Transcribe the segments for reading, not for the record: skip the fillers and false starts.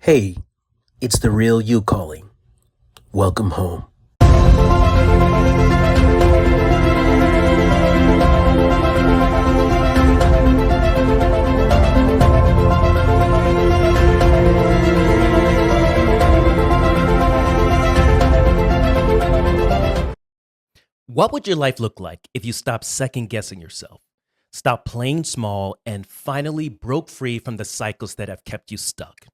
Hey, it's the real you calling. Welcome home. What would your life look like if you stopped second guessing yourself, stopped playing small, and finally broke free from the cycles that have kept you stuck?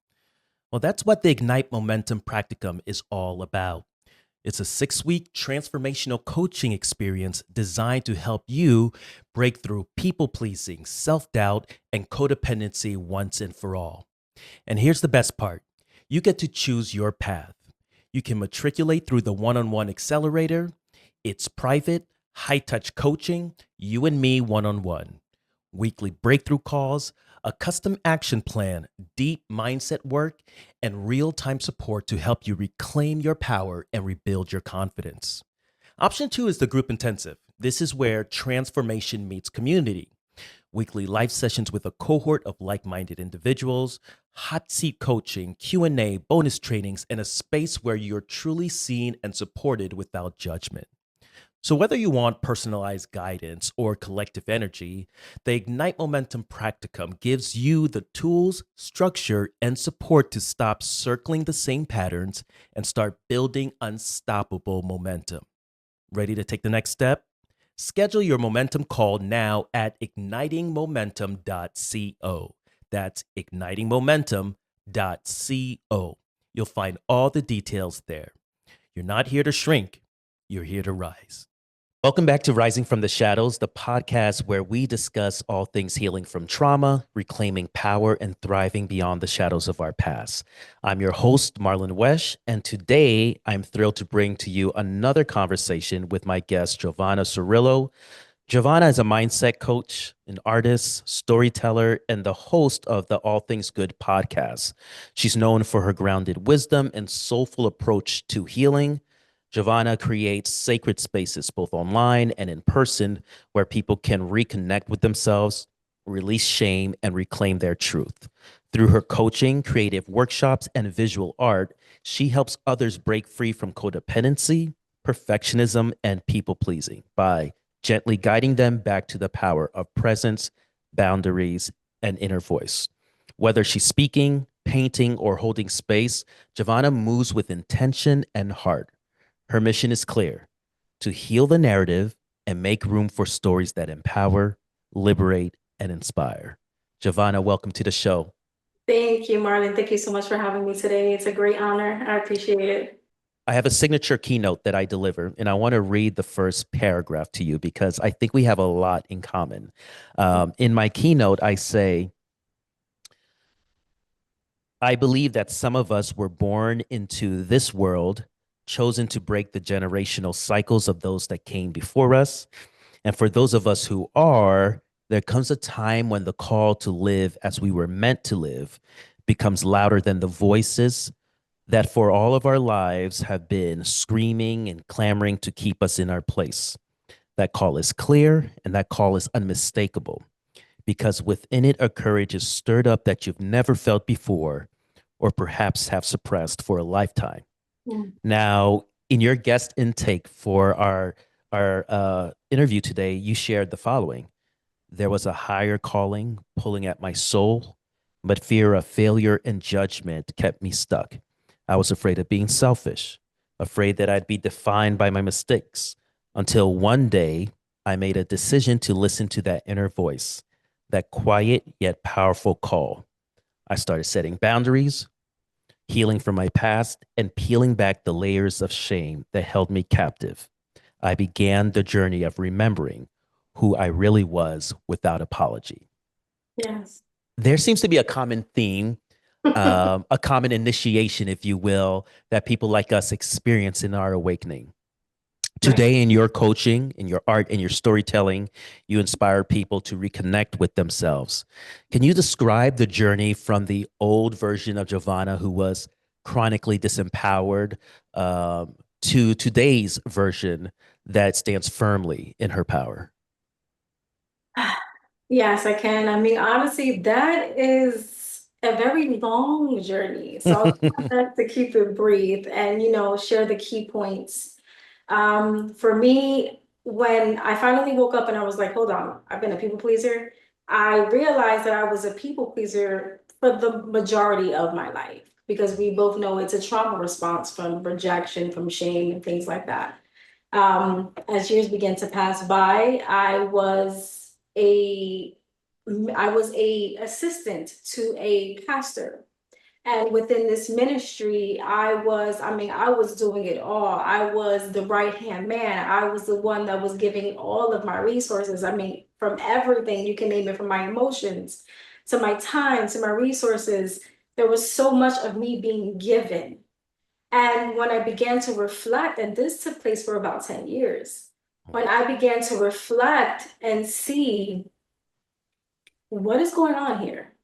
Well, that's what the Ignite Momentum Practicum is all about. It's a 6 week transformational coaching experience designed to help you break through people pleasing, self doubt, and codependency once and for all. And here's the best part, you get to choose your path. You can matriculate through the one on one accelerator. It's private, high touch coaching, you and me one on one. Weekly breakthrough calls, a custom action plan, deep mindset work, and real time support to help you reclaim your power and rebuild your confidence. Option two is the group intensive. This is where transformation meets community. Weekly live sessions with a cohort of like-minded individuals, hot seat coaching, Q&A, bonus trainings, and a space where you're truly seen and supported without judgment. So, whether you want personalized guidance or collective energy, the Ignite Momentum Practicum gives you the tools, structure, and support to stop circling the same patterns and start building unstoppable momentum. Ready to take the next step? Schedule your momentum call now at ignitingmomentum.co. That's ignitingmomentum.co. You'll find all the details there. You're not here to shrink, you're here to rise. Welcome back to Rising from the Shadows, the podcast where we discuss all things healing from trauma, reclaiming power, and thriving beyond the shadows of our past. I'm your host, Marlon Wesh, and today I'm thrilled to bring to you another conversation with my guest, Jovanna Surillo. Jovanna is a mindset coach, an artist, storyteller, and the host of the All Things Good podcast. She's known for her grounded wisdom and soulful approach to healing. Jovanna creates sacred spaces, both online and in person, where people can reconnect with themselves, release shame, and reclaim their truth. Through her coaching, creative workshops, and visual art, she helps others break free from codependency, perfectionism, and people pleasing by gently guiding them back to the power of presence, boundaries, and inner voice. Whether she's speaking, painting, or holding space, Jovanna moves with intention and heart. Her mission is clear: to heal the narrative and make room for stories that empower, liberate, and inspire. Jovanna, welcome to the show. Thank you, Marlon. Thank you so much for having me today. It's a great honor. I appreciate it. I have a signature keynote that I deliver, and I want to read the first paragraph to you because I think we have a lot in common. In my keynote, I say, I believe that some of us were born into this world, chosen to break the generational cycles of those that came before us. And for those of us who are, there comes a time when the call to live as we were meant to live becomes louder than the voices that for all of our lives have been screaming and clamoring to keep us in our place. That call is clear and that call is unmistakable because within it a courage is stirred up that you've never felt before or perhaps have suppressed for a lifetime. Mm. Now, in your guest intake for our interview today, you shared the following. There was a higher calling pulling at my soul, but fear of failure and judgment kept me stuck. I was afraid of being selfish, afraid that I'd be defined by my mistakes, until one day I made a decision to listen to that inner voice, that quiet yet powerful call. I started setting boundaries, healing from my past, and peeling back the layers of shame that held me captive. I began the journey of remembering who I really was without apology. Yes. There seems to be a common theme, a common initiation, if you will, that people like us experience in our awakening. Today, in your coaching, in your art, in your storytelling, you inspire people to reconnect with themselves. Can you describe the journey from the old version of Jovanna, who was chronically disempowered, to today's version that stands firmly in her power? Yes, I can. I mean, honestly, that is a very long journey. So I'll try my best to keep it brief and, share the key points. For me, when I finally woke up and I was like, hold on, I've been a people pleaser, I realized that I was a people pleaser for the majority of my life because we both know it's a trauma response from rejection, from shame, and things like that. As years began to pass by, I was a assistant to a pastor. And within this ministry, I was doing it all. I was the right hand man. I was the one that was giving all of my resources. I mean, from everything you can name it, from my emotions to my time to my resources, there was so much of me being given. And when I began to reflect, and this took place for about 10 years, when I began to reflect and see what is going on here.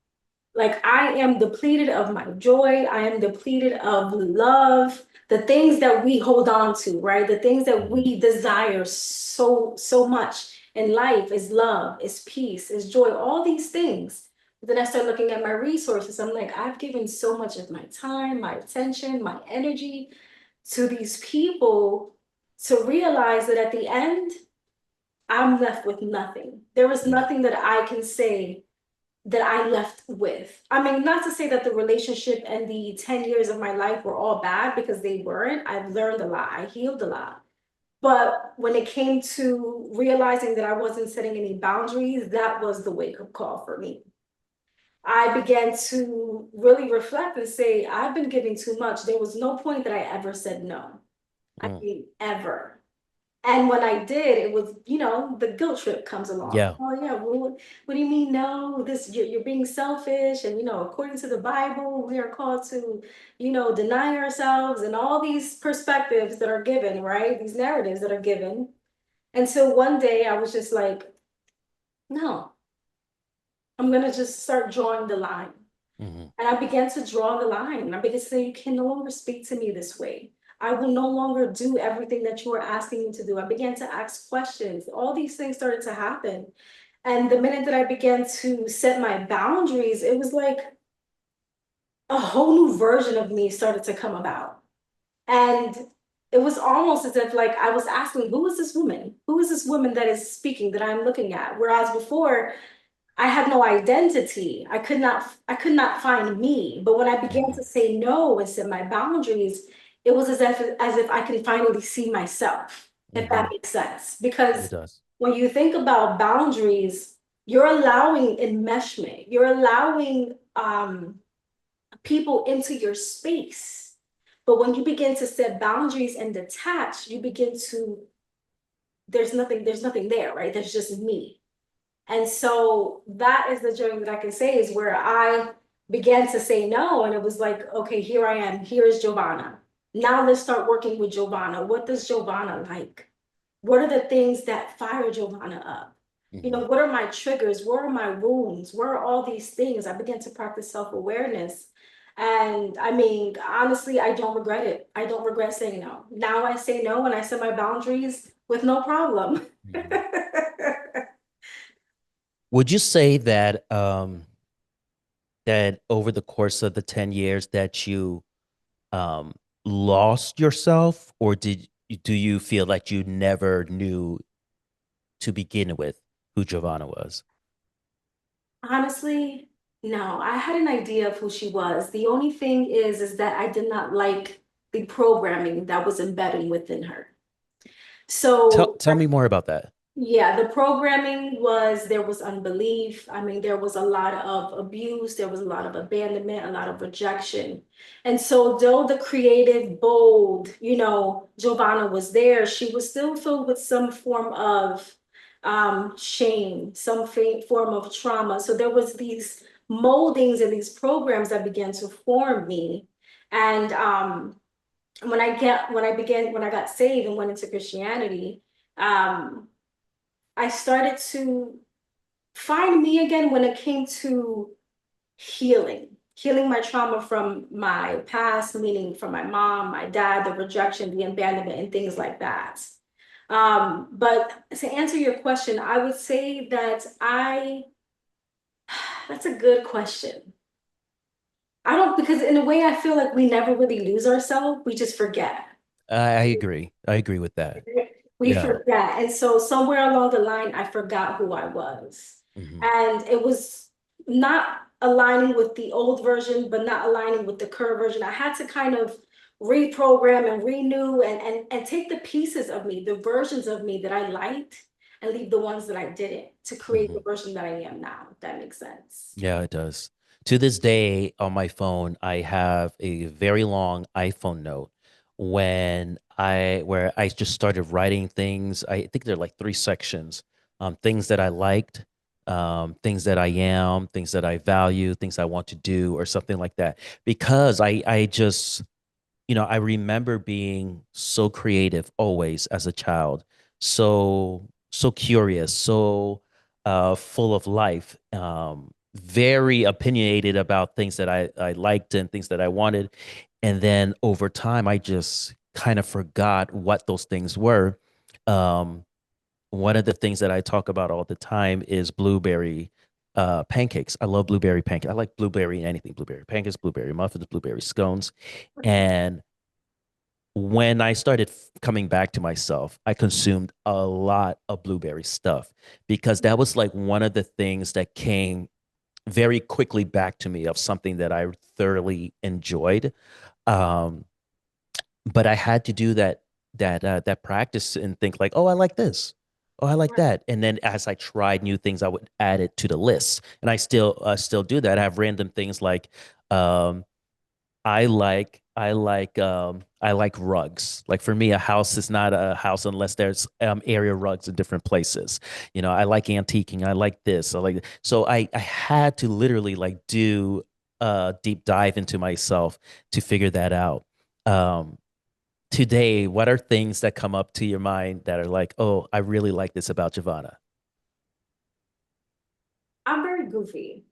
Like I am depleted of my joy. I am depleted of love, the things that we hold on to, right? The things that we desire so much in life is love, is peace, is joy, all these things. But then I start looking at my resources. I'm like, I've given so much of my time, my attention, my energy to these people to realize that at the end, I'm left with nothing. There is nothing that I can say that I left with. I mean, not to say that the relationship and the 10 years of my life were all bad because they weren't. I've learned a lot, I healed a lot. But when it came to realizing that I wasn't setting any boundaries, that was the wake up call for me. I began to really reflect and say, I've been giving too much. There was no point that I ever said no. I mean, ever. And when I did, it was, the guilt trip comes along. Yeah. Oh yeah, well, what do you mean? No, you're being selfish, and according to the Bible, we are called to, deny ourselves, and all these perspectives that are given, right? These narratives that are given. Until one day, I was just like, no, I'm gonna just start drawing the line. And I began to draw the line. And I began to say, you can no longer speak to me this way. I will no longer do everything that you are asking me to do. I began to ask questions. All these things started to happen. And the minute that I began to set my boundaries, it was like a whole new version of me started to come about. And it was almost as if like I was asking, who is this woman? Who is this woman that is speaking that I'm looking at? Whereas before, I had no identity. I could not find me. But when I began to say no and set my boundaries, it was as if I could finally see myself, if that makes sense. It Because does. when you think about boundaries, you're allowing enmeshment, you're allowing people into your space. But when you begin to set boundaries and detach, you begin to, there's nothing there, right? There's just me. And so that is the journey that I can say is where I began to say no. And it was like, okay, here I am. Here is Jovanna. Now let's start working with Jovanna. What does Jovanna like? What are the things that fire Jovanna up? What are my triggers? Where are my wounds? Where are all these things? I began to practice self-awareness. And I mean, honestly, I don't regret it. I don't regret saying no. Now I say no and I set my boundaries with no problem. Would you say that that over the course of the 10 years that you um lost yourself, or do you feel like you never knew to begin with who Giovanna was? Honestly, no. I had an idea of who she was. The only thing is that I did not like the programming that was embedded within her. Tell So tell me more about that. yeah, the programming was there was unbelief. I mean, there was a lot of abuse, there was a lot of abandonment, a lot of rejection. And so, though the creative, bold, Giovanna was there, she was still filled with some form of shame, some form of trauma. So, there was these moldings and these programs that began to form me. And when I got saved and went into Christianity, um, I started to find me again when it came to healing my trauma from my past, meaning from my mom, my dad, the rejection, the abandonment, and things like that. But to answer your question, I would say that that's a good question. I don't, because in a way I feel like we never really lose ourselves. We just forget. I agree. I agree with that. We Yeah. forget. And so somewhere along the line, I forgot who I was. Hmm. And it was not aligning with the old version, but not aligning with the current version. I had to kind of reprogram and renew and take the pieces of me, the versions of me that I liked, and leave the ones that I didn't to create Hmm. the version that I am now, if that makes sense. Yeah, it does. To this day on my phone, I have a very long iPhone note where I just started writing things. I think there are like three sections. Things that I liked, things that I am, things that I value, things I want to do, or something like that. Because I just, I remember being so creative always as a child, so curious, so full of life, very opinionated about things that I liked and things that I wanted. And then over time, I just kind of forgot what those things were. Um, One of the things that I talk about all the time is blueberry pancakes. I love blueberry pancakes. I like blueberry in anything, blueberry pancakes, blueberry muffins, blueberry scones. And when I started coming back to myself, I consumed a lot of blueberry stuff because that was like one of the things that came very quickly back to me of something that I thoroughly enjoyed. Um, but I had to do that practice and think like, oh, I like this. Oh, I like that. And then as I tried new things, I would add it to the list. And I still do that. I have random things like um, I like rugs. Like for me, a house is not a house unless there's area rugs in different places. I like antiquing. I like this. So I had to literally like do a deep dive into myself to figure that out. Um, Today, what are things that come up to your mind that are like, oh, I really like this about Jovanna? I'm very goofy.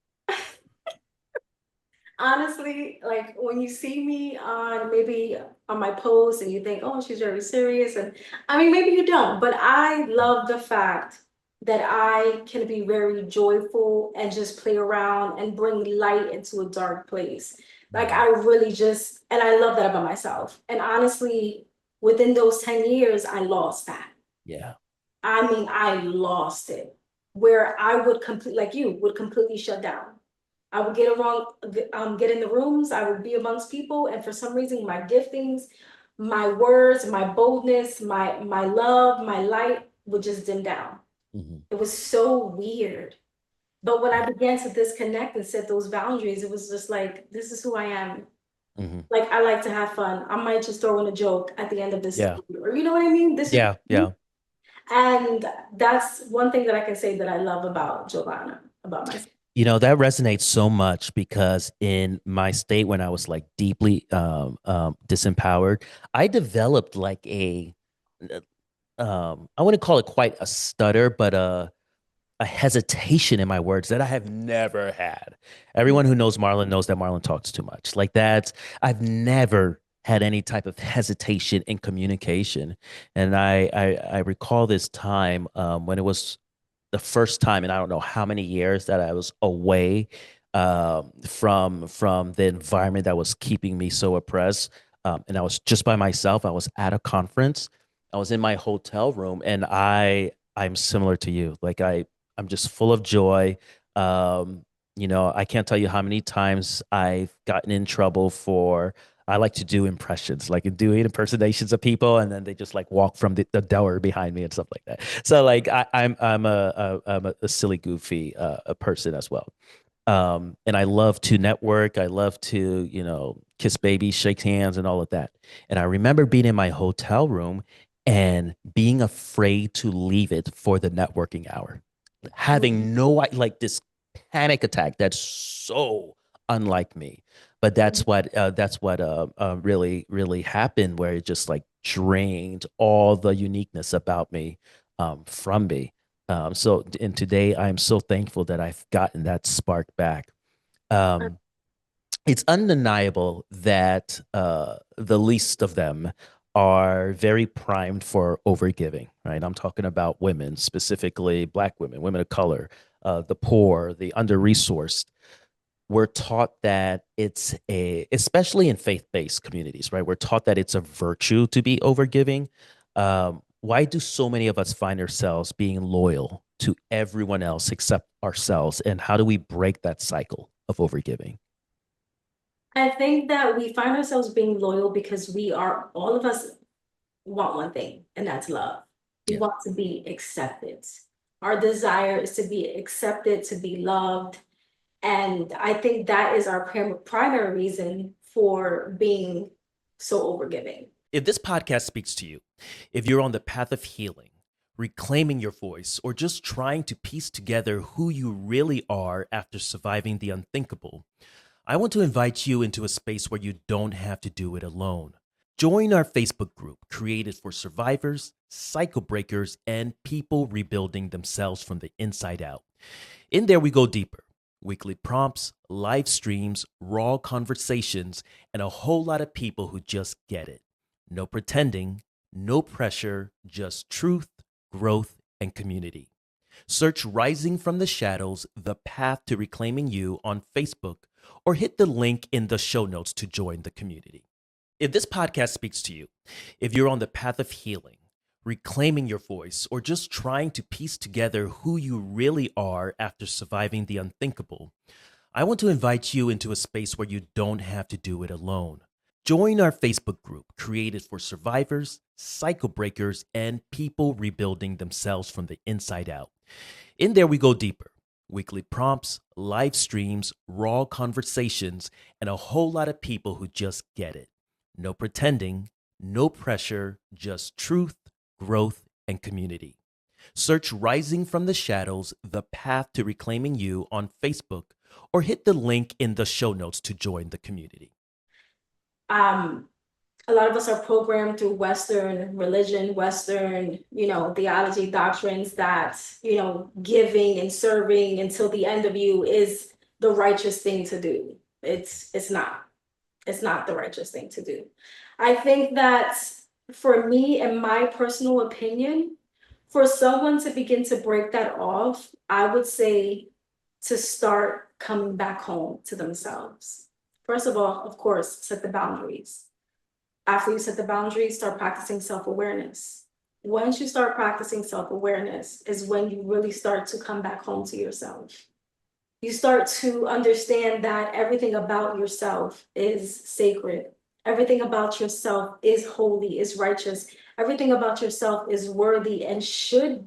Honestly, like when you see me on maybe on my post and you think, oh, she's very serious. And I mean, maybe you don't, but I love the fact that I can be very joyful and just play around and bring light into a dark place. Like Mhm. I really just, and I love that about myself. And honestly, within those 10 years, I lost that. Yeah. I mean, I lost it where I would complete, like you would completely shut down. I would get in the rooms, I would be amongst people, and for some reason, my giftings, my words, my boldness, my love, my light would just dim down. Hmm. It was so weird. But when I Yeah. began to disconnect and set those boundaries, it was just like, this is who I am. Hmm. Like I like to have fun. I might just throw in a joke at the end of this, Yeah. or you know what I mean? This is Yeah. me. Yeah. And that's one thing that I can say that I love about Jovanna, about myself. That resonates so much because in my state when I was like deeply disempowered, I developed like I wouldn't call it quite a stutter, but a hesitation in my words that I have never had. Everyone who knows Marlon knows that Marlon talks too much. Like that, I've never had any type of hesitation in communication. And I recall this time when it was the first time, and I don't know how many years that I was away from the environment that was keeping me so oppressed. And I was just by myself. I was at a conference. I was in my hotel room, and I'm similar to you. Like I'm just full of joy. I can't tell you how many times I've gotten in trouble for. I like to do impressions, like doing impersonations of people, and then they just like walk from the door behind me and stuff like that. So like I'm a silly, goofy a person as well. And I love to network. I love to kiss babies, shake hands, and all of that. And I remember being in my hotel room and being afraid to leave it for the networking hour, having no like this panic attack that's so unlike me. But that's what really really happened, where it just like drained all the uniqueness about me from me. So and today I'm so thankful that I've gotten that spark back. Um, it's undeniable that the least of them are very primed for overgiving, right? I'm talking about women, specifically Black women, women of color, the poor, the under resourced. we're taught that especially in faith-based communities, right? We're taught that it's a virtue to be overgiving. Why do so many of us find ourselves being loyal to everyone else except ourselves? And how do we break that cycle of overgiving? I think that we find ourselves being loyal because all of us want one thing, and that's love. We Yeah. want to be accepted. Our desire is to be accepted, to be loved. And I think that is our primary reason for being so overgiving. If this podcast speaks to you, if you're on the path of healing, reclaiming your voice, or just trying to piece together who you really are after surviving the unthinkable, I want to invite you into a space where you don't have to do it alone. Join our Facebook group created for survivors, cycle breakers, and people rebuilding themselves from the inside out. In there, we go deeper. Weekly prompts, live streams, raw conversations, and a whole lot of people who just get it. No pretending, no pressure, just truth, growth, and community. Search Rising from the Shadows, The Path to Reclaiming You on Facebook, or hit the link in the show notes to join the community. If this podcast speaks to you, if you're on the path of healing, reclaiming your voice, or just trying to piece together who you really are after surviving the unthinkable, I want to invite you into a space where you don't have to do it alone. Join our Facebook group created for survivors, cycle breakers, and people rebuilding themselves from the inside out. In there, we go deeper. Weekly prompts, live streams, raw conversations, and a whole lot of people who just get it. No pretending, no pressure, just truth, growth, and community. Search Rising from the Shadows, The Path to Reclaiming You on Facebook, or hit the link in the show notes to join the community. A lot of us are programmed through Western religion, Western, theology doctrines that, giving and serving until the end of you is the righteous thing to do. It's not. It's not the righteous thing to do. I think that for me, and my personal opinion, for someone to begin to break that off, I would say to start coming back home to themselves. First of all, of course, set the boundaries. After you set the boundaries, start practicing self-awareness. Once you start practicing self-awareness is when you really start to come back home to yourself. You start to understand that everything about yourself is sacred. Everything about yourself is holy, is righteous. Everything about yourself is worthy and you should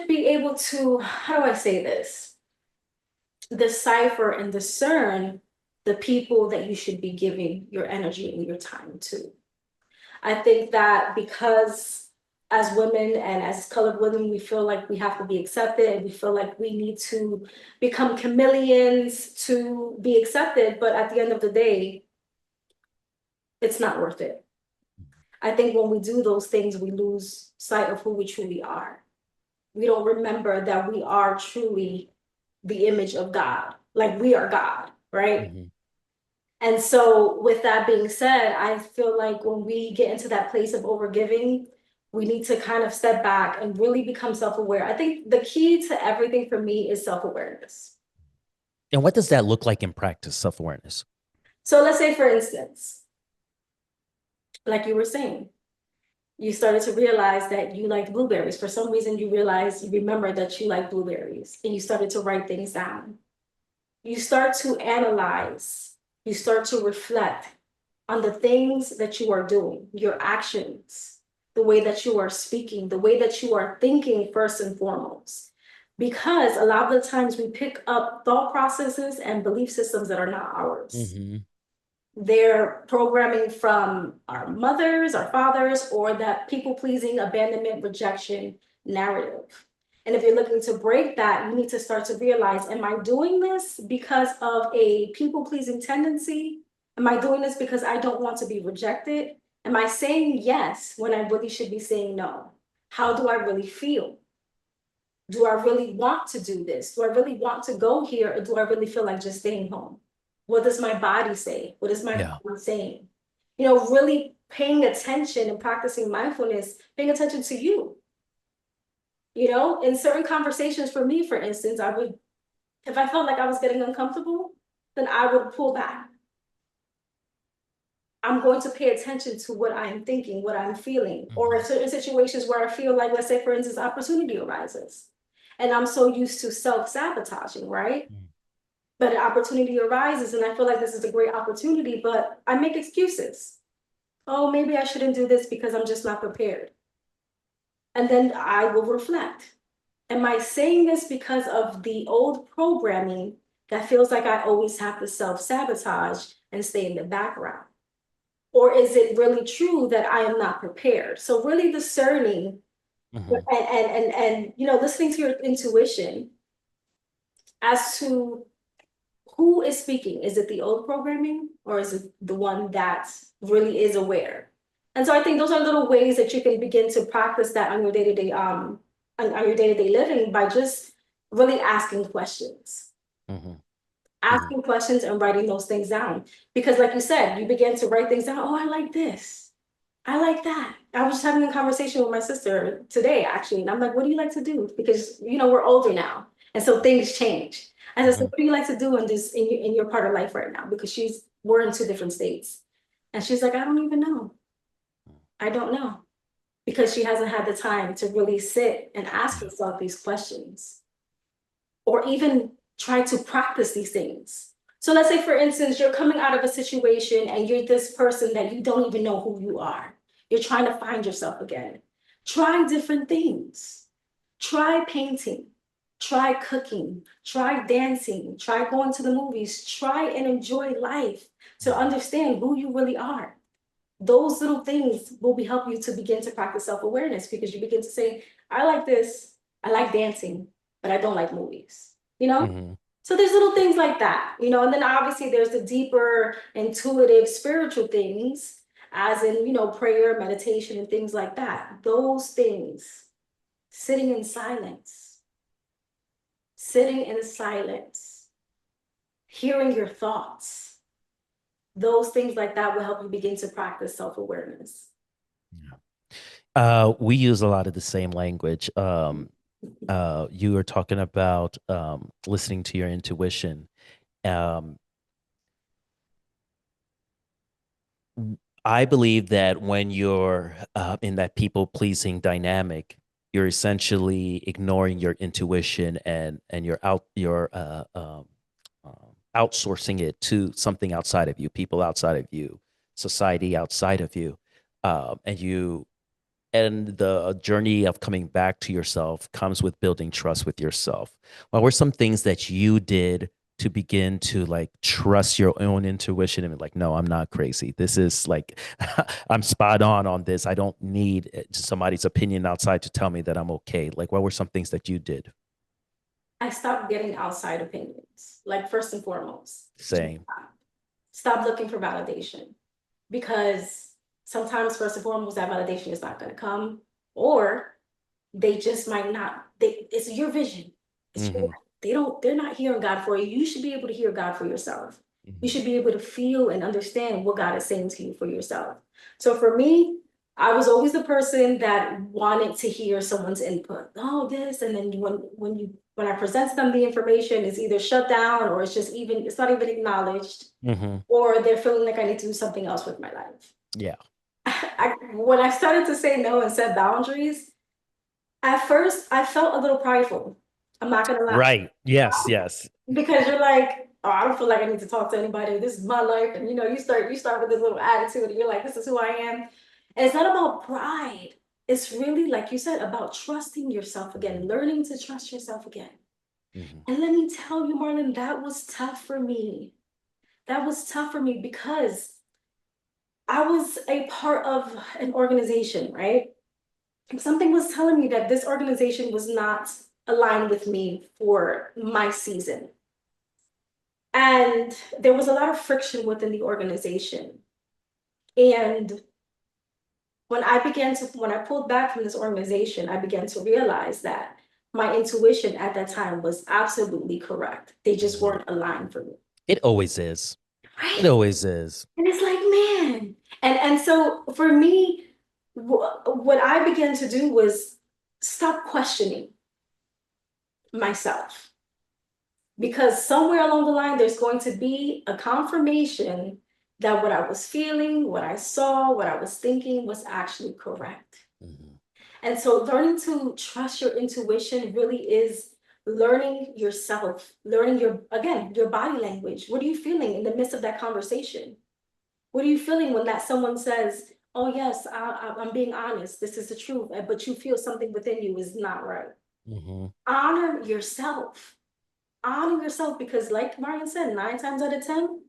be able to, how do I say this? Decipher and discern the people that you should be giving your energy and your time to. I think that because as women and as colored women, we feel like we have to be accepted and we feel like we need to become chameleons to be accepted. But at the end of the day, it's not worth it. I think when we do those things, we lose sight of who we truly are. We don't remember that we are truly the image of God. Like we are God, right? Mm-hmm. And so with that being said, I feel like when we get into that place of overgiving, we need to kind of step back and really become self-aware. I think the key to everything for me is self-awareness. And what does that look like in practice, self-awareness? So let's say, for instance, like you were saying, you started to realize that you liked blueberries. For some reason, you remember that you like blueberries, and you started to write things down. You start to analyze, you start to reflect on the things that you are doing, your actions, the way that you are speaking, the way that you are thinking first and foremost. Because a lot of the times we pick up thought processes and belief systems that are not ours. Mm-hmm. They're programming from our mothers, our fathers, or that people-pleasing, abandonment, rejection narrative. And if you're looking to break that, you need to start to realize, am I doing this because of a people-pleasing tendency? Am I doing this because I don't want to be rejected? Am I saying yes when I really should be saying no? How do I really feel? Do I really want to do this? Do I really want to go here? Or do I really feel like just staying home? What does my body say? What is my body saying? Really paying attention and practicing mindfulness, paying attention to you. You know, in certain conversations for me, for instance, I would, if I felt like I was getting uncomfortable, then I would pull back. I'm going to pay attention to what I'm thinking, what I'm feeling, or in certain situations where I feel like, let's say, for instance, opportunity arises. And I'm so used to self-sabotaging, right? But an opportunity arises, and I feel like this is a great opportunity, but I make excuses. Oh, maybe I shouldn't do this because I'm just not prepared. And then I will reflect. Am I saying this because of the old programming that feels like I always have to self-sabotage and stay in the background? Or is it really true that I am not prepared? So really discerning and you know, listening to your intuition as to who is speaking. Is it the old programming or is it the one that really is aware? And so I think those are little ways that you can begin to practice that on your day-to-day on your day-to-day living by just really asking questions. Asking questions and writing those things down. Because like you said, you begin to write things down. Oh, I like this. I like that. I was just having a conversation with my sister today, actually, and I'm like, what do you like to do? Because, you know, we're older now, and so things change. And I said, what do you like to do in this in your part of life right now? Because we're in two different states. And she's like, I don't even know. I don't know. Because she hasn't had the time to really sit and ask herself these questions. Or even try to practice these things. So let's say, for instance, you're coming out of a situation and you're this person that you don't even know who you are. You're trying to find yourself again. Try different things. Try painting. Try cooking. Try dancing. Try going to the movies. Try and enjoy life to understand who you really are. Those little things will help you to begin to practice self-awareness because you begin to say, I like this. I like dancing, but I don't like movies. You know? So there's little things like that, you know, and then obviously there's the deeper, intuitive, spiritual things, as in, you know, prayer, meditation, and things like that. Those things, sitting in silence, hearing your thoughts, those things like that will help you begin to practice self-awareness. We use a lot of the same language. You were talking about listening to your intuition. I believe that when you're in that people-pleasing dynamic, you're essentially ignoring your intuition and you're outsourcing it to something outside of you, people outside of you, society outside of you, and the journey of coming back to yourself comes with building trust with yourself. What were some things that you did to begin to like trust your own intuition and be like, no, I'm not crazy. This is like, I'm spot on this. I don't need somebody's opinion outside to tell me that I'm okay. Like, what were some things that you did? I stopped getting outside opinions, like first and foremost. Same. Stop looking for validation because sometimes first and foremost that validation is not going to come, or they just might not. It's your vision. They're not hearing God for you. You should be able to hear God for yourself. You should be able to feel and understand what God is saying to you for yourself. So for me, I was always the person that wanted to hear someone's input. Oh, this, and then when I present them the information, it's either shut down or it's not even acknowledged, or they're feeling like I need to do something else with my life. Yeah. When I started to say no and set boundaries, at first I felt a little prideful. I'm not gonna lie. Right. Yes. Yes. Because you're like, oh, I don't feel like I need to talk to anybody. This is my life. And you know, you start with this little attitude and you're like, this is who I am. And it's not about pride. It's really, like you said, about trusting yourself again, learning to trust yourself again. And let me tell you, Marlon, that was tough for me. That was tough for me because I was a part of an organization, right? Something was telling me that this organization was not aligned with me for my season. And there was a lot of friction within the organization. And when I pulled back from this organization, I began to realize that my intuition at that time was absolutely correct. They just weren't aligned for me. It always is. Right? It always is. And it's like, man. And so for me, what I began to do was stop questioning myself. Because somewhere along the line, there's going to be a confirmation that what I was feeling, what I saw, what I was thinking was actually correct. Mhm. And so learning to trust your intuition really is learning yourself, learning your body language. What are you feeling in the midst of that conversation? What are you feeling when that someone says, oh yes, I'm being honest, this is the truth, but you feel something within you is not right. Mhm. Honor yourself. Honor yourself, because like Marian said, 9 times out of 10,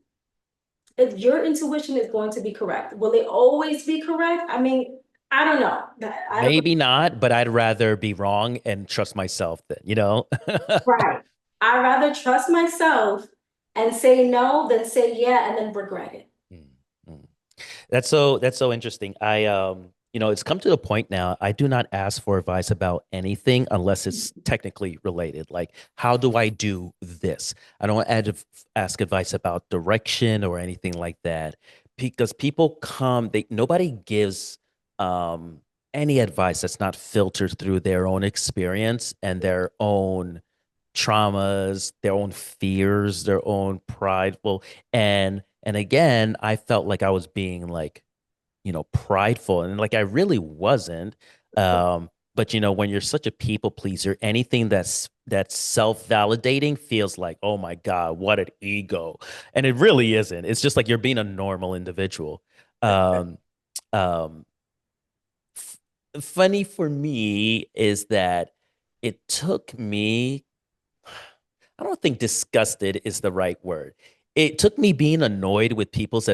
if your intuition is going to be correct, will it always be correct? I mean, I don't know. I don't. Maybe not, but I'd rather be wrong and trust myself than, you know? Right. I'd rather trust myself and say no than say yeah and then regret it. Mm, mm. That's so interesting. It's come to the point now, I do not ask for advice about anything unless it's technically related. Like, how do I do this? I don't ask advice about direction or anything like that because people nobody gives um any advice that's not filtered through their own experience and their own traumas, their own fears, their own pride. Well, and again, I felt like I was being like, prideful and like I really wasn't. But when you're such a people pleaser, anything that's self-validating feels like, oh my God, what an ego. And it really isn't. It's just like you're being a normal individual. Um, um, Funny for me is that it took me I don't think disgusted is the right word. It took me being annoyed with people's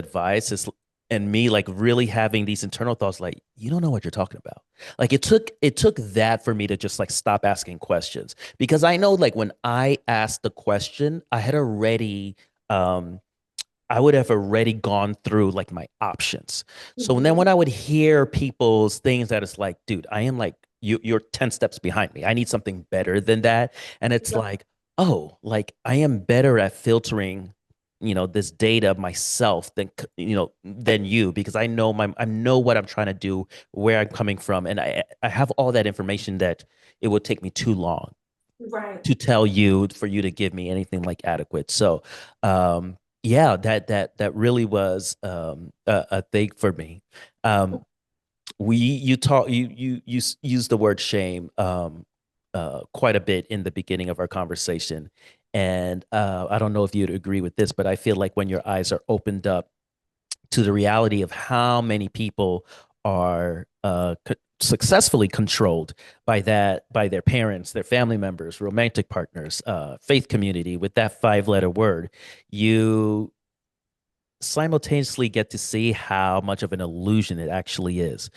and me like really having these internal thoughts like you don't know what you're talking about. Like it took that for me to just like stop asking questions because I know like when I asked the question, um I would have already gone through like my options. So then Mhm. when I would hear people's things that it's like, dude, I am like you're 10 steps behind me. I need something better than that. And it's Yep. like, oh, like I am better at filtering, this data myself than you because I know what I'm trying to do, where I'm coming from, and I have all that information that it would take me too long Right. to tell you for you to give me anything like adequate. So, yeah, that really was a thing for me. Um, you used the word shame quite a bit in the beginning of our conversation, and I don't know if you'd agree with this, but I feel like when your eyes are opened up to the reality of how many people are successfully controlled by their parents, their family members, romantic partners, faith community. With that five-letter word, you simultaneously get to see how much of an illusion it actually is.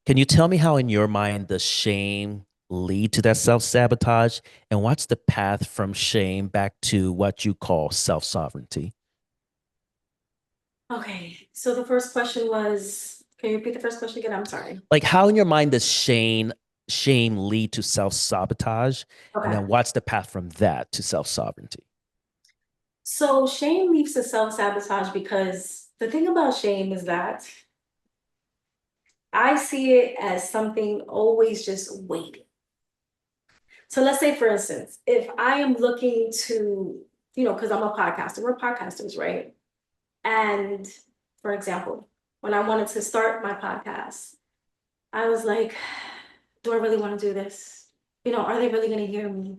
Can you tell me how, in your mind, does shame lead to that self sabotage, and what's the path from shame back to what you call self sovereignty? Okay. So the first question was, can you repeat the first question again? I'm sorry. Like, how in your mind does shame lead to self-sabotage, and Okay. then what's the path from that to self-sovereignty? So shame leads to self-sabotage because the thing about shame is that I see it as something always just waiting. So let's say, for instance, if I am looking to, because I'm a podcaster, we're podcasters, right? And for example, when I wanted to start my podcast, I was like, do I really want to do this? Are they really going to hear me?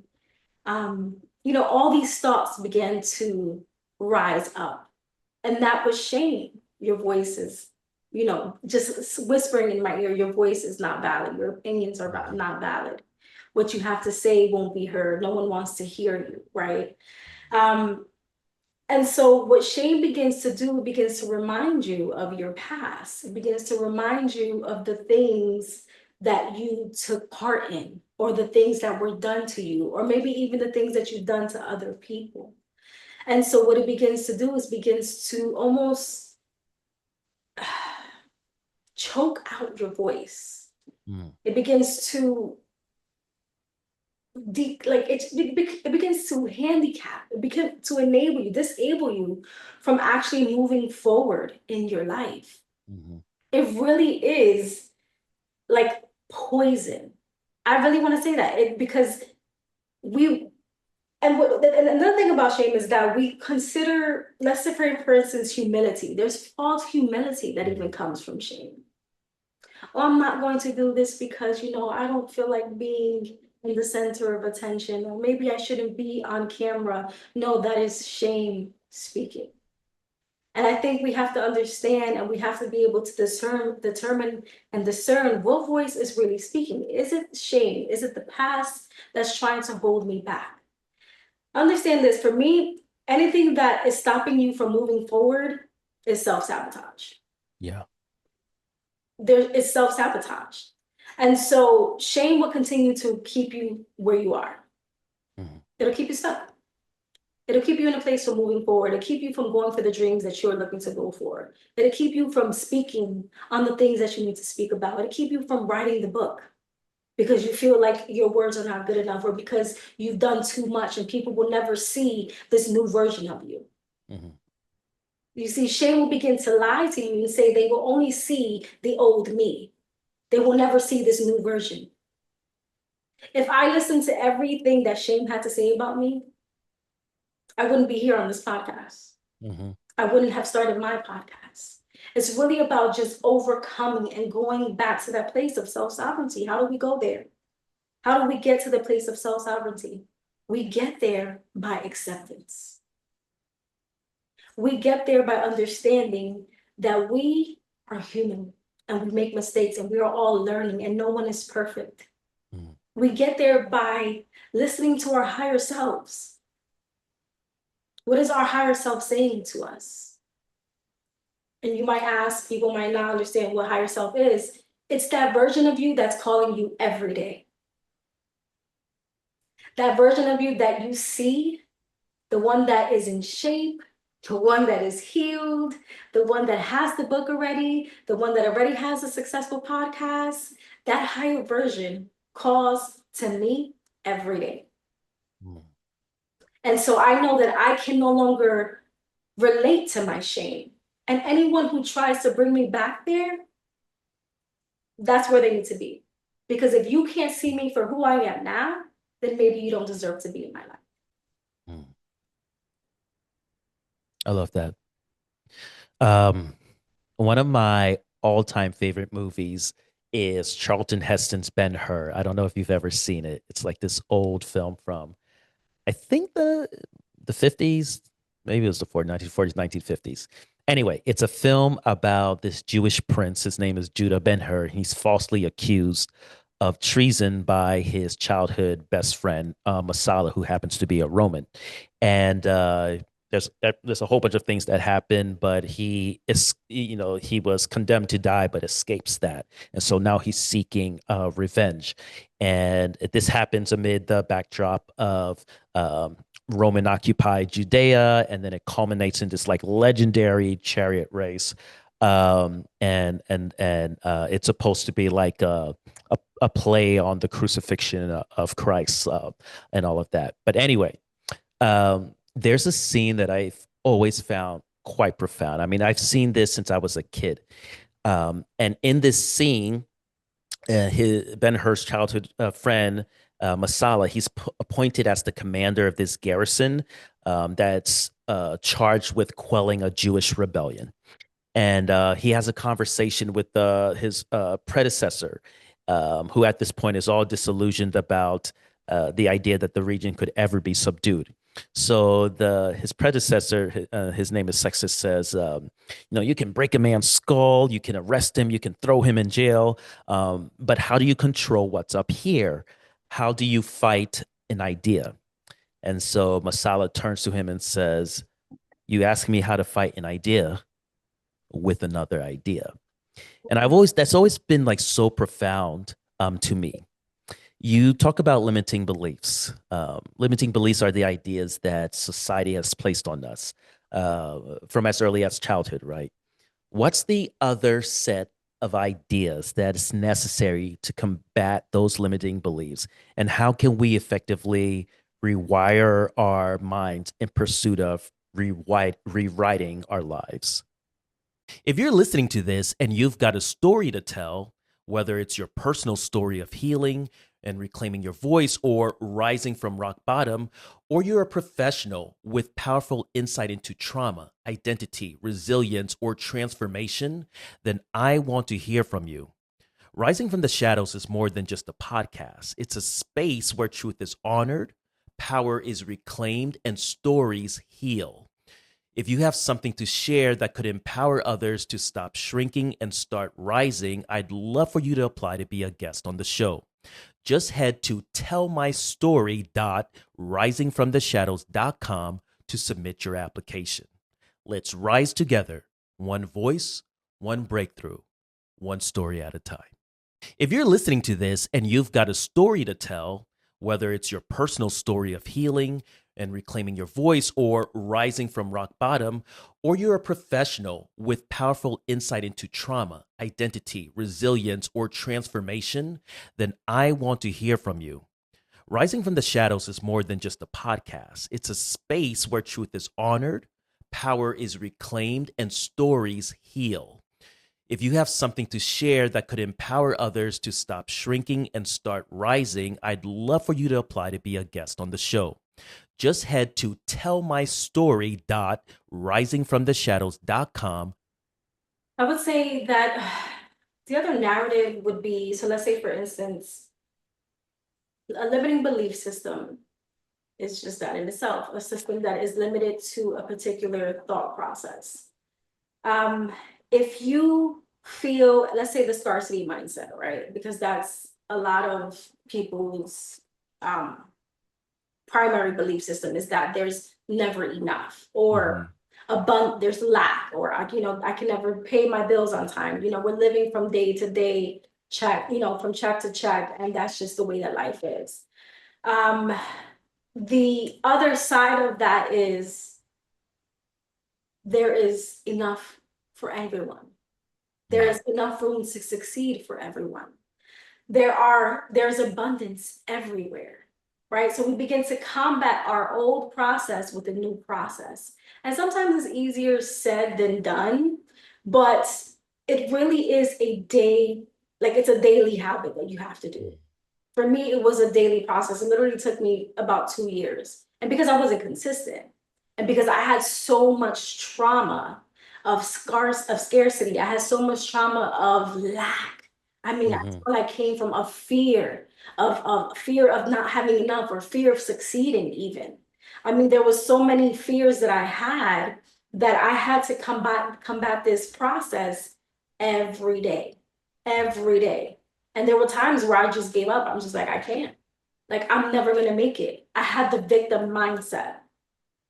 All these thoughts began to rise up. And that was shame. Your voice is, just whispering in my ear, your voice is not valid. Your opinions are Mhm. not valid. What you have to say won't be heard. No one wants to hear you, right? Um, and so what shame begins to do, it begins to remind you of your past. It begins to remind you of the things that you took part in, or the things that were done to you, or maybe even the things that you've done to other people. And so what it begins to do is begins to almost choke out your voice. Mm, It begins to like it begins to handicap, it begins to disable you from actually moving forward in your life. mhm, It really is like poison. I really want to say that because we, and another thing about shame is that we consider, let's say for instance, humility. There's false humility that even comes from shame. Oh, I'm not going to do this because, I don't feel like being in the center of attention, or maybe I shouldn't be on camera. No, that is shame speaking. And I think we have to understand, and we have to be able to determine and discern what voice is really speaking. Is it shame? Is it the past that's trying to hold me back? Understand this, for me, anything that is stopping you from moving forward is self-sabotage. Yeah. There is self-sabotage. And so shame will continue to keep you where you are. Mhm. It'll keep you stuck. It'll keep you in a place from moving forward. It'll keep you from going for the dreams that you're looking to go for. It'll keep you from speaking on the things that you need to speak about. It'll keep you from writing the book because you feel like your words are not good enough, or because you've done too much and people will never see this new version of you. Mhm. You see, shame will begin to lie to you and say they will only see the old me. They will never see this new version. If I listened to everything that shame had to say about me, I wouldn't be here on this podcast. Mhm. I wouldn't have started my podcast. It's really about just overcoming and going back to that place of self-sovereignty. How do we go there? How do we get to the place of self-sovereignty? We get there by acceptance. We get there by understanding that we are human and we make mistakes and we are all learning and no one is perfect. Mhm. We get there by listening to our higher selves. What is our higher self saying to us? And you might ask, people might not understand what higher self is. It's that version of you that's calling you every day. That version of you that you see, the one that is in shape, the one that is healed, the one that has the book already, the one that already has a successful podcast, that higher version calls to me every day. Mhm. And so I know that I can no longer relate to my shame. And anyone who tries to bring me back there, that's where they need to be. Because if you can't see me for who I am now, then maybe you don't deserve to be in my life. Mhm. I love that. Um, One of my all-time favorite movies is Charlton Heston's Ben-Hur. I don't know if you've ever seen it. It's like this old film from, I think the 50s, maybe it was the 40s, 1940s, 1950s. Anyway, it's a film about this Jewish prince. His name is Judah Ben-Hur. He's falsely accused of treason by his childhood best friend, Masala, who happens to be a Roman. And there's a whole bunch of things that happen, but he is, he was condemned to die, but escapes that, and so now he's seeking revenge. And this happens amid the backdrop of Roman occupied Judea, and then it culminates in this like legendary chariot race. And it's supposed to be like a play on the crucifixion of Christ, and all of that. But anyway, there's a scene that I've always found quite profound. I mean, I've seen this since I was a kid. And in this scene, Ben-Hur's childhood friend, Masala, he's appointed as the commander of this garrison that's charged with quelling a Jewish rebellion. And he has a conversation with his predecessor, who at this point is all disillusioned about the idea that the region could ever be subdued. So his predecessor, his name is Sextus, says, you can break a man's skull, you can arrest him, you can throw him in jail, but how do you control what's up here? How do you fight an idea? And so Masala turns to him and says, "You ask me how to fight an idea with another idea." And that's always been like so profound to me. You talk about limiting beliefs. Limiting beliefs are the ideas that society has placed on us from as early as childhood, right? What's the other set of ideas that is necessary to combat those limiting beliefs? And how can we effectively rewire our minds in pursuit of rewriting our lives? If you're listening to this and you've got a story to tell, whether it's your personal story of healing, and reclaiming your voice or rising from rock bottom, or you're a professional with powerful insight into trauma, identity, resilience, or transformation, then I want to hear from you. Rising from the Shadows is more than just a podcast. It's a space where truth is honored, power is reclaimed, and stories heal. If you have something to share that could empower others to stop shrinking and start rising, I'd love for you to apply to be a guest on the show. Just head to tellmystory.risingfromtheshadows.com to submit your application. Let's rise together, one voice, one breakthrough, one story at a time. If you're listening to this and you've got a story to tell, whether it's your personal story of healing and reclaiming your voice or rising from rock bottom, or you're a professional with powerful insight into trauma, identity, resilience, or transformation, then I want to hear from you. Rising from the Shadows is more than just a podcast. It's a space where truth is honored, power is reclaimed, and stories heal. If you have something to share that could empower others to stop shrinking and start rising, I'd love for you to apply to be a guest on the show. Just head to tellmystory.risingfromtheshadows.com. I would say that the other narrative would be, so let's say, for instance, a limiting belief system is just that in itself, a system that is limited to a particular thought process. If you feel, let's say, the scarcity mindset, right? Because that's a lot of people's primary belief system, is that there's never enough, or there's lack, or I can never pay my bills on time. We're living from day to day, from check to check, and that's just the way that life is. The other side of that is there is enough for everyone. There is enough room to succeed for everyone. There's abundance everywhere, right? So we begin to combat our old process with a new process. And sometimes it's easier said than done, but it really is it's a daily habit that you have to do. For me, it was a daily process. It literally took me about 2 years. And because I wasn't consistent, and because I had so much trauma of scarcity, I had so much trauma of lack. That's when I came from, a fear of not having enough, or fear of succeeding even. There was so many fears that I had to combat this process every day. And there were times where I just gave up. I'm just like, I can't. I'm never going to make it. I had the victim mindset.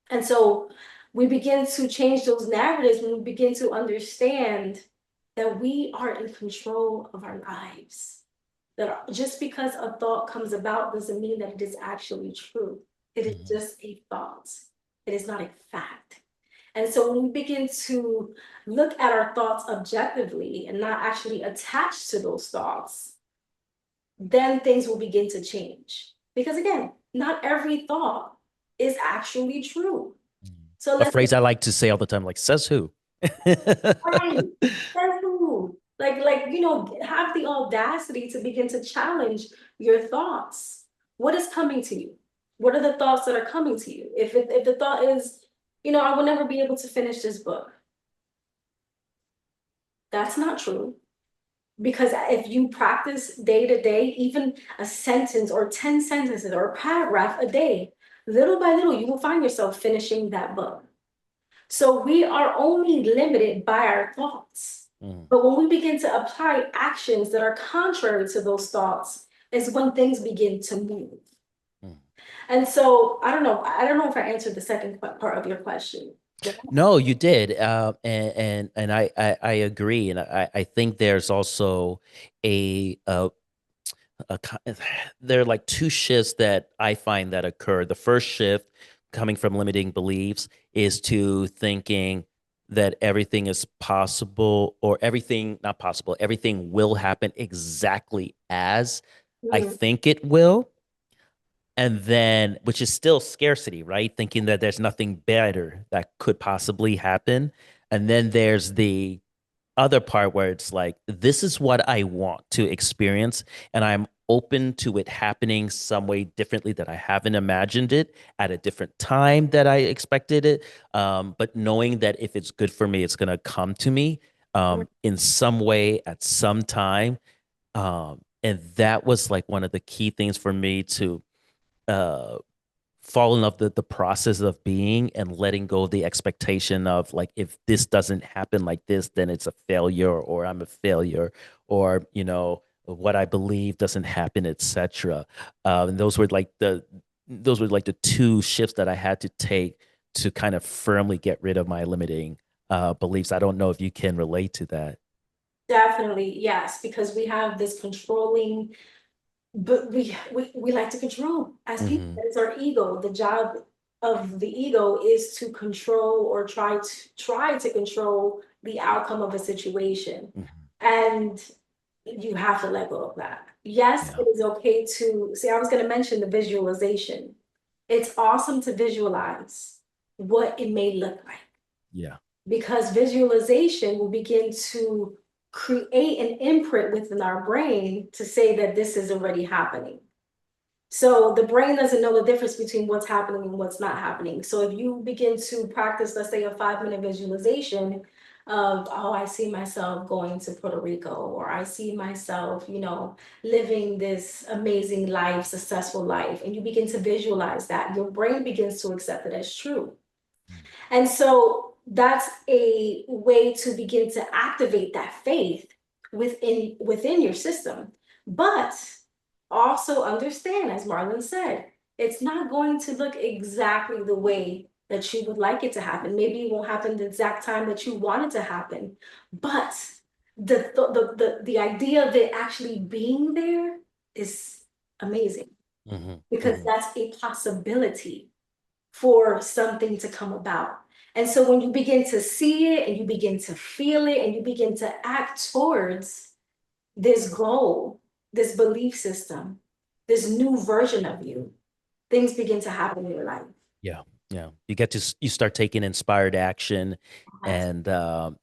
And so we begin to change those narratives when we begin to understand that we are in control of our lives. That just because a thought comes about doesn't mean that it is actually true. It is just a thought. It is not a fact. And so when we begin to look at our thoughts objectively and not actually attached to those thoughts, then things will begin to change. Because again, not every thought is actually true. So A phrase I like to say all the time, like, says who? right, says who? Have the audacity to begin to challenge your thoughts. What is coming to you? What are the thoughts that are coming to you? If the thought is, I will never be able to finish this book, that's not true. Because if you practice day to day, even a sentence or 10 sentences or a paragraph a day, little by little, you will find yourself finishing that book. So we are only limited by our thoughts. But when we begin to apply actions that are contrary to those thoughts, is when things begin to move. And so I don't know if I answered the second part of your question. No, you did, and I agree, and I think there's also a there are like two shifts that I find that occur. The first shift, coming from limiting beliefs, is to thinking that everything is possible, or everything not possible. Everything will happen exactly as I think it will. And then, which is still scarcity, right? Thinking that there's nothing better that could possibly happen. And then there's the other part where it's like, this is what I want to experience, and I'm open to it happening some way differently that I haven't imagined it at a different time that I expected it. But knowing that if it's good for me, it's going to come to me in some way at some time. And that was like one of the key things for me to uh, fall in love with the process of being and letting go of the expectation of like, if this doesn't happen like this, then it's a failure or I'm a failure or, what I believe doesn't happen, etc. And those were like the two shifts that I had to take to kind of firmly get rid of my limiting beliefs. I don't know if you can relate to that. Definitely, yes, because we have this controlling, but we like to control as people. Mm-hmm. It's our ego. The job of the ego is to control or try to control the outcome of a situation. Mm-hmm. And you have to let go of that. Yes, Yeah. it is okay to see. I was going to mention the visualization. It's awesome to visualize what it may look like, Yeah. because visualization will begin to create an imprint within our brain to say that this is already happening. So the brain doesn't know the difference between what's happening and what's not happening. So if you begin to practice, let's say, a 5-minute visualization of, oh, I see myself going to Puerto Rico, or I see myself, living this amazing life, successful life, and you begin to visualize that, your brain begins to accept it as true. And so that's a way to begin to activate that faith within your system. But also understand, as Marlon said, it's not going to look exactly the way that you would like it to happen. Maybe it won't happen the exact time that you want it to happen, but the idea of it actually being there is amazing, Mm-hmm. because Mm-hmm. that's a possibility for something to come about. And so when you begin to see it and you begin to feel it and you begin to act towards this goal, this belief system, this new version of you, things begin to happen in your life. Yeah, yeah. You start taking inspired action, Yes.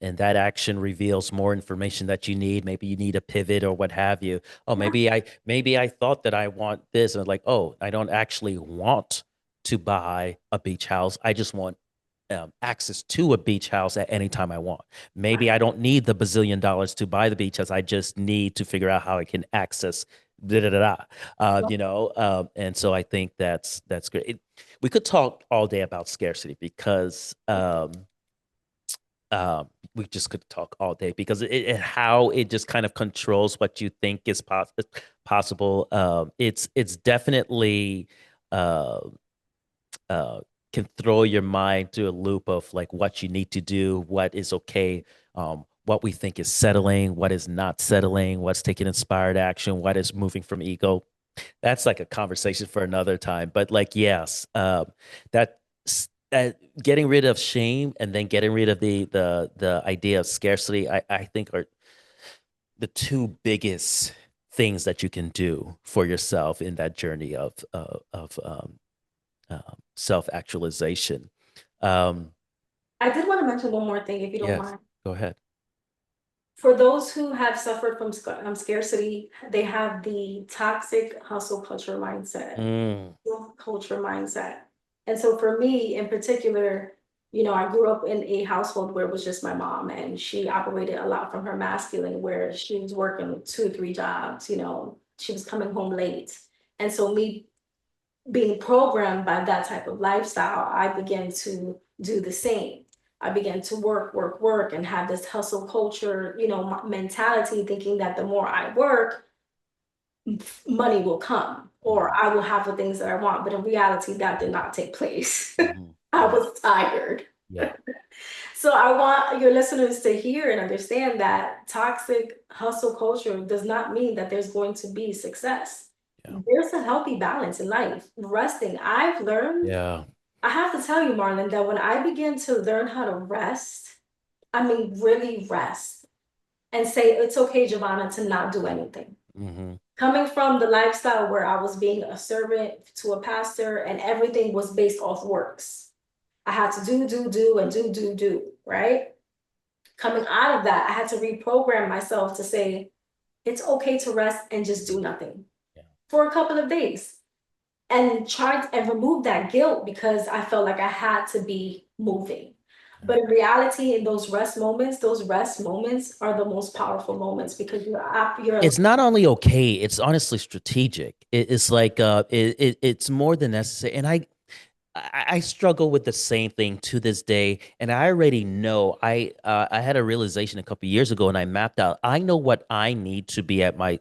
and that action reveals more information that you need. Maybe you need a pivot or what have you. Oh, Yeah. maybe I thought that I want this, and like, oh, I don't actually want to buy a beach house. I just want access to a beach house at any time I want. Maybe I don't need the bazillion dollars to buy the beach house. I just need to figure out how I can access da da da da. And so I think that's great. We could talk all day about scarcity because we just could talk all day because how it just kind of controls what you think is possible. It's definitely uh, uh, can throw your mind through a loop of like what you need to do, what is okay, what we think is settling, what is not settling, what's taking inspired action, what is moving from ego. That's like a conversation for another time. But like, yes, that that getting rid of shame and then getting rid of the idea of scarcity, I think are the two biggest things that you can do for yourself in that journey of self actualization. Um, I did want to mention one more thing, if you don't yes, mind. go ahead. For those who have suffered from scarcity, they have the toxic hustle culture mindset. Mm, Culture mindset. And so for me in particular, I grew up in a household where it was just my mom, and she operated a lot from her masculine, where she was working 2 or 3 jobs, she was coming home late. And so me being programmed by that type of lifestyle, I began to do the same. I began to work, work, work, and have this hustle culture, mentality, thinking that the more I work, money will come, or mhm, I will have the things that I want. But in reality, that did not take place. mhm, I mhm. was tired. Yeah, So I want your listeners to hear and understand that toxic hustle culture does not mean that there's going to be success. yeah, There's a healthy balance in life. Resting. I've learned, yeah. I have to tell you, Marlon, that when I began to learn how to rest, I mean, really rest and say, it's okay, Jovanna, to not do anything. Hmm. Coming from the lifestyle where I was being a servant to a pastor and everything was based off works. I had to do, and do, right? Coming out of that, I had to reprogram myself to say, it's okay to rest and just do nothing. for a couple of days and tried and remove that guilt because I felt like I had to be moving. But in reality, in those rest moments are the most powerful moments because you're It's not only okay, it's honestly strategic. It's like it's more than necessary. And I struggle with the same thing to this day, and I already know. I had a realization a couple years ago, and I mapped out. I know what I need to be at my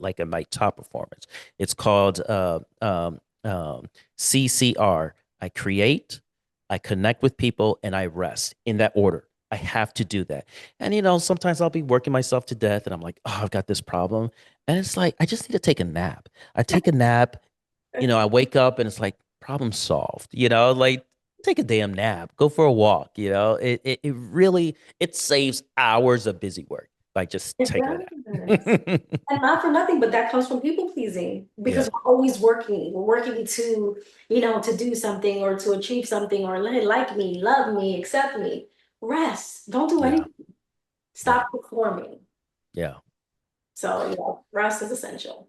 like at my top performance. It's called CCR. I create, I connect with people, and I rest in that order. I have to do that. And sometimes I'll be working myself to death, and I'm like, oh, I've got this problem, and it's like I just need to take a nap. I take a nap. I wake up and it's like problem solved, like take a damn nap, go for a walk, it really it saves hours of busy work by just it taking a does. nap. And not for nothing, but that comes from people pleasing because Yeah. we're always working. We're working to, to do something or to achieve something or like me, love me, accept me. Rest. Don't do Yeah. anything. Yeah. Stop performing. Yeah. So yeah, rest is essential.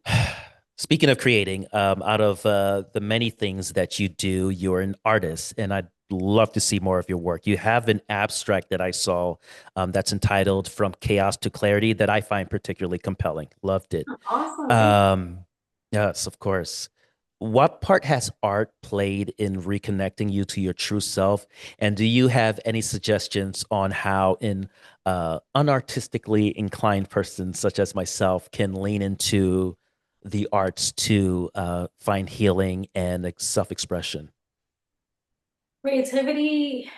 Speaking of creating, out of the many things that you do, you're an artist, and I'd love to see more of your work. You have an abstract that I saw that's entitled "From Chaos to Clarity" that I find particularly compelling. Loved it. Awesome. Thank Um, yes, of course. What part has art played in reconnecting you to your true self? And do you have any suggestions on how an unartistically inclined person such as myself can lean into the arts to find healing and like, self-expression? Creativity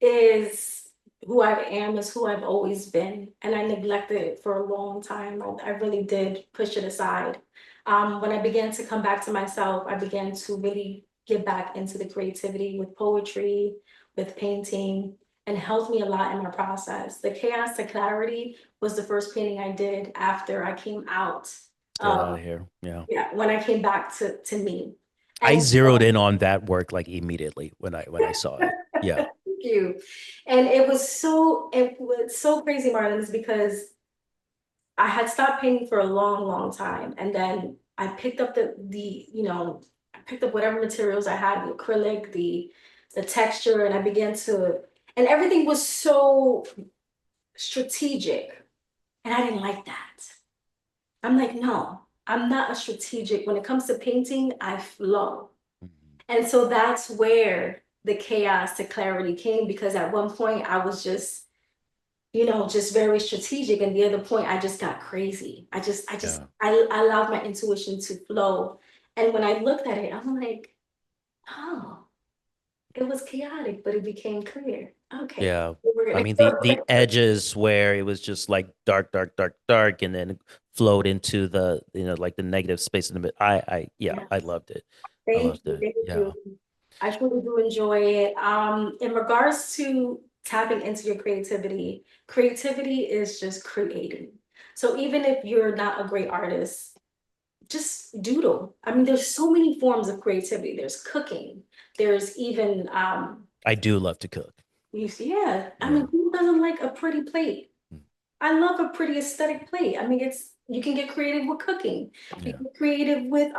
is who I am, is who I've always been. And I neglected it for a long time. I really did push it aside. When I began to come back to myself, I began to really get back into the creativity with poetry, with painting, and helped me a lot in my process. The Chaos to Clarity was the first painting I did after I came out. Get out of Um, here. Yeah. yeah, when I came back to me. I And zeroed in on that work like immediately when I saw it. Yeah. thank you. And it was so crazy, Marlon, is because I had stopped painting for a long, long time. And then I picked up I picked up whatever materials I had, the acrylic, the texture, and I began to, and everything was so strategic. And I didn't like that. I'm like, no, I'm not a strategic. When it comes to painting, I flow. Mhm. And so that's where the chaos to clarity came because at one point I was just very strategic. And the other point I just got crazy. Yeah. I allowed my intuition to flow. And when I looked at it, I'm like, oh, it was chaotic, but it became clear. Okay, Yeah. we're I gonna mean go. the edges where it was just like dark, dark, dark, dark, and then flowed into the, like the negative space in the mid. Yeah, Yeah, I loved it. I thank loved you, it. thank Yeah. you. I truly do enjoy it. In regards to tapping into your creativity, creativity is just creating. So even if you're not a great artist, just doodle. I mean, there's so many forms of creativity. There's cooking. There's even I do love to cook. yeah. I Yeah. mean, who doesn't like a pretty plate? Mm. I love a pretty aesthetic plate. I mean, you can get creative with cooking. You Yeah. can get creative with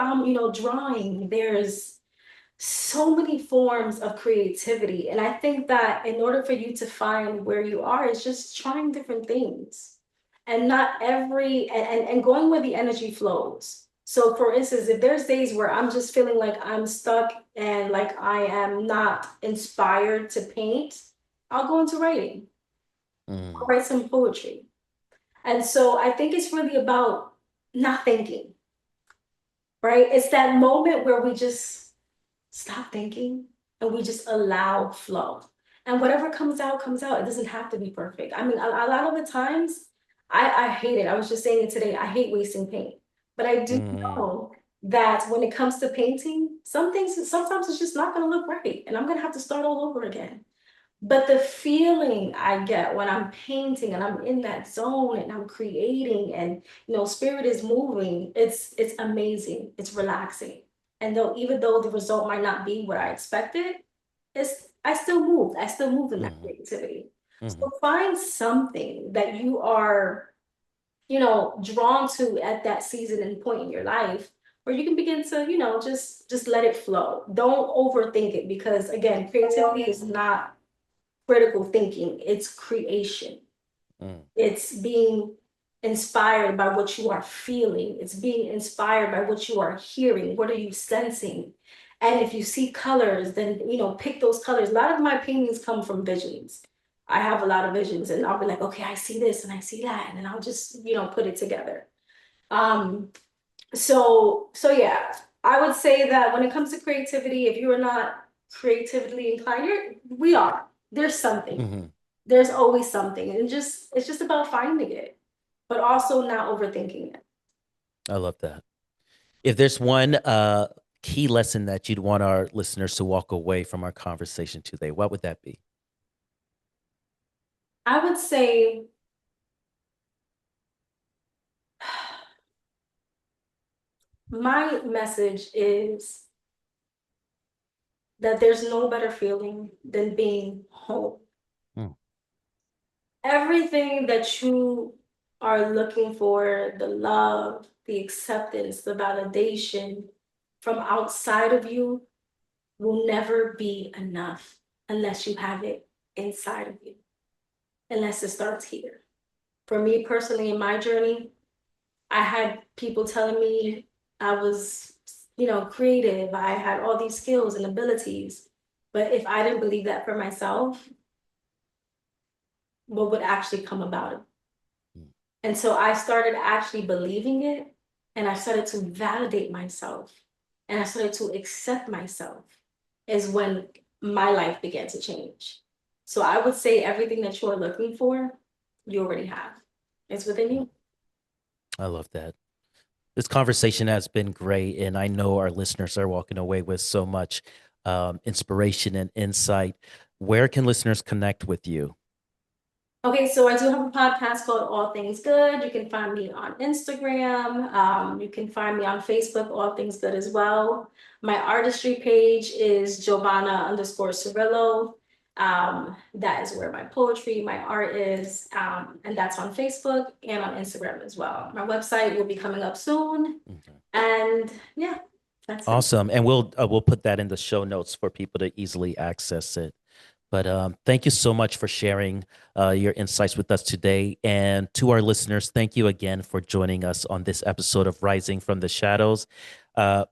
drawing. There's so many forms of creativity. And I think that in order for you to find where you are, is just trying different things. And not every and going where the energy flows. So for instance, if there's days where I'm just feeling like I'm stuck and like I am not inspired to paint, I'll go into writing. I'll Mm. write some poetry. And so I think it's really about not thinking, right? It's that moment where we just stop thinking and we just allow flow. And whatever comes out, comes out. It doesn't have to be perfect. I mean, a lot of the times, I hate it. I was just saying it today. I hate wasting paint. But I do Mm. know that when it comes to painting, some things, sometimes it's just not going to look right. And I'm going to have to start all over again. But the feeling I get when I'm painting and I'm in that zone and I'm creating and spirit is moving, it's amazing. It's relaxing. And even though the result might not be what I expected, I still moved. I still move in that Mhm. creativity. So Mhm. find something that you are, drawn to at that season and point in your life or you can begin to, just let it flow. Don't overthink it, because again, creativity is not critical thinking, it's creation. It's being inspired by what you are feeling. It's being inspired by what you are hearing. What are you sensing? And if you see colors, then, pick those colors. A lot of my paintings come from visions. I have a lot of visions, and I'll be like, okay, I see this and I see that. And then I'll just, put it together. So yeah, I would say that when it comes to creativity, if you are not creatively inclined, we are. There's something. Mm-hmm. There's always something, and it's just about finding it, but also not overthinking it. I love that. If there's one key lesson that you'd want our listeners to walk away from our conversation today, what would that be? I would say my message is that there's no better feeling than being home. Everything that you are looking for, the love, the acceptance, the validation from outside of you, will never be enough unless you have it inside of you, unless it starts here. For me personally, in my journey, I had people telling me I was, creative, I had all these skills and abilities. But if I didn't believe that for myself, what would actually come about it? And so I started actually believing it, and I started to validate myself, and I started to accept myself, is when my life began to change. So I would say everything that you're looking for, you already have. It's within you. I love that. This conversation has been great, and I know our listeners are walking away with so much inspiration and insight. Where can listeners connect with you? Okay, so I do have a podcast called All Things Good. You can find me on Instagram. You can find me on Facebook, All Things Good as well. My artistry page is Jovanna_Surillo. That is where my poetry, my art is, and that's on Facebook and on Instagram as well. My website will be coming up soon, and yeah, that's it. Awesome, and we'll put that in the show notes for people to easily access it. But thank you so much for sharing your insights with us today. And to our listeners, thank you again for joining us on this episode of Rising from the Shadows.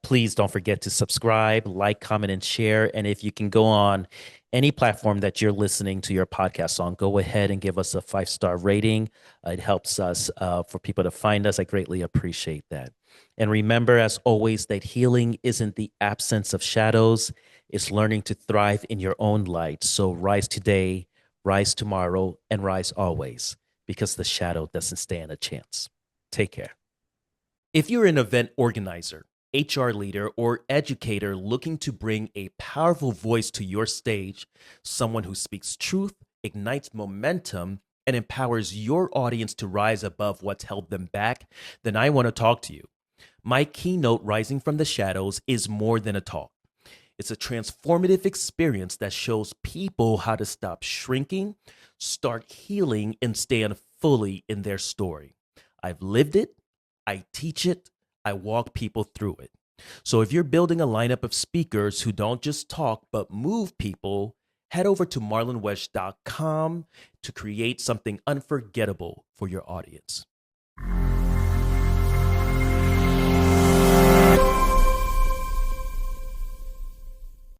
Please don't forget to subscribe, like, comment, and share. And if you can go on any platform that you're listening to your podcast on, go ahead and give us a 5-star rating. It helps us for people to find us. I greatly appreciate that. And remember, as always, that healing isn't the absence of shadows. It's learning to thrive in your own light. So rise today, rise tomorrow, and rise always, because the shadow doesn't stand a chance. Take care. If you're an event organizer, HR leader, or educator looking to bring a powerful voice to your stage, someone who speaks truth, ignites momentum, and empowers your audience to rise above what's held them back, then I want to talk to you. My keynote, Rising from the Shadows, is more than a talk. It's a transformative experience that shows people how to stop shrinking, start healing, and stand fully in their story. I've lived it, I teach it, I walk people through it. So if you're building a lineup of speakers who don't just talk but move people, head over to marlonwesh.com to create something unforgettable for your audience.